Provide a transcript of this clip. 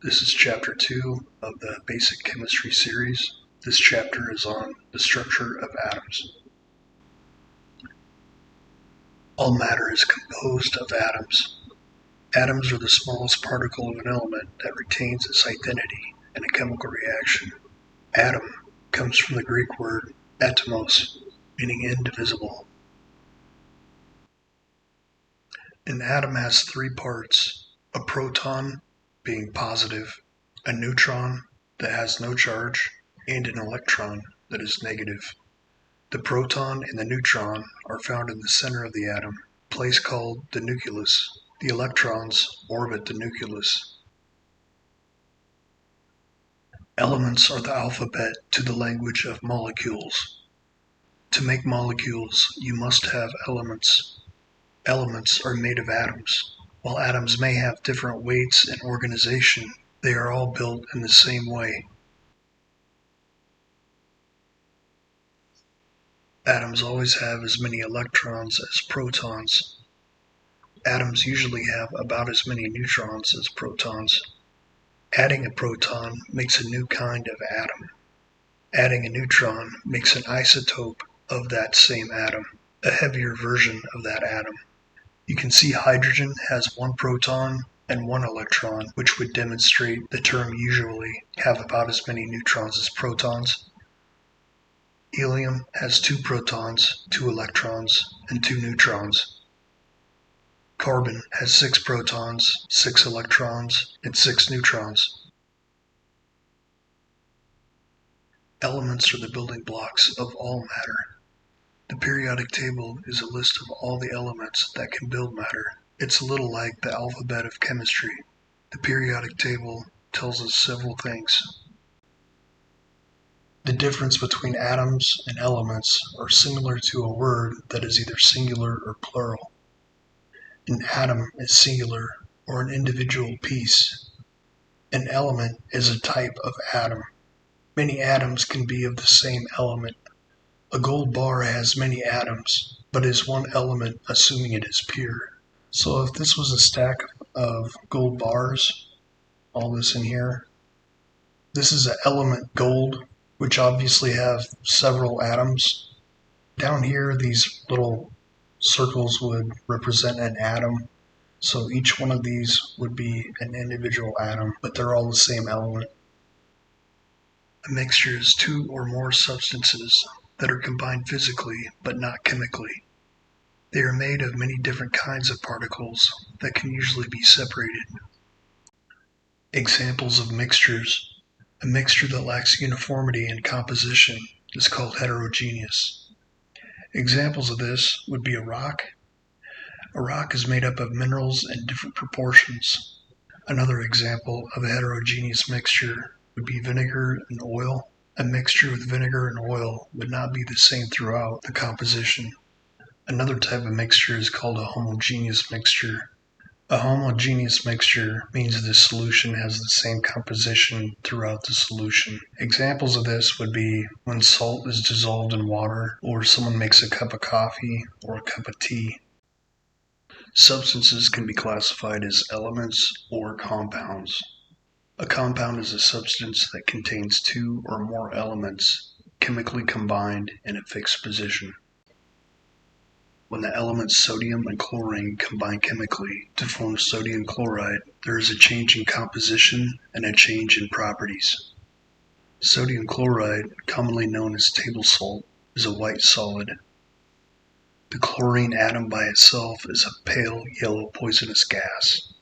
This is Chapter 2 of the Basic Chemistry series. This chapter is on the structure of atoms. All matter is composed of atoms. Atoms are the smallest particle of an element that retains its identity in a chemical reaction. Atom comes from the Greek word atomos, meaning indivisible. An atom has three parts: a proton, being positive, a neutron that has no charge, and an electron that is negative. The proton and the neutron are found in the center of the atom, a place called the nucleus. The electrons orbit the nucleus. Elements are the alphabet to the language of molecules. To make molecules, you must have elements. Elements are made of atoms. While atoms may have different weights and organization, they are all built in the same way. Atoms always have as many electrons as protons. Atoms usually have about as many neutrons as protons. Adding a proton makes a new kind of atom. Adding a neutron makes an isotope of that same atom, a heavier version of that atom. You can see hydrogen has one proton and one electron, which would demonstrate the term usually have about as many neutrons as protons. Helium has two protons, two electrons, and two neutrons. Carbon has 6 protons, 6 electrons, and 6 neutrons. Elements are the building blocks of all matter. The periodic table is a list of all the elements that can build matter. It's a little like the alphabet of chemistry. The periodic table tells us several things. The difference between atoms and elements are similar to a word that is either singular or plural. An atom is singular, or an individual piece. An element is a type of atom. Many atoms can be of the same element. A gold bar has many atoms, but is one element assuming it is pure. So if this was a stack of gold bars, all this in here, this is an element gold, which obviously have several atoms. Down here, these little circles would represent an atom. So each one of these would be an individual atom, but they're all the same element. A mixture is two or more substances that are combined physically but not chemically. They are made of many different kinds of particles that can usually be separated. Examples of mixtures. A mixture that lacks uniformity in composition is called heterogeneous. Examples of this would be a rock. A rock is made up of minerals in different proportions. Another example of a heterogeneous mixture would be vinegar and oil. A mixture with vinegar and oil would not be the same throughout the composition. Another type of mixture is called a homogeneous mixture. A homogeneous mixture means the solution has the same composition throughout the solution. Examples of this would be when salt is dissolved in water, or someone makes a cup of coffee or a cup of tea. Substances can be classified as elements or compounds. A compound is a substance that contains two or more elements chemically combined in a fixed position. When the elements sodium and chlorine combine chemically to form sodium chloride, there is a change in composition and a change in properties. Sodium chloride, commonly known as table salt, is a white solid. The chlorine atom by itself is a pale yellow poisonous gas.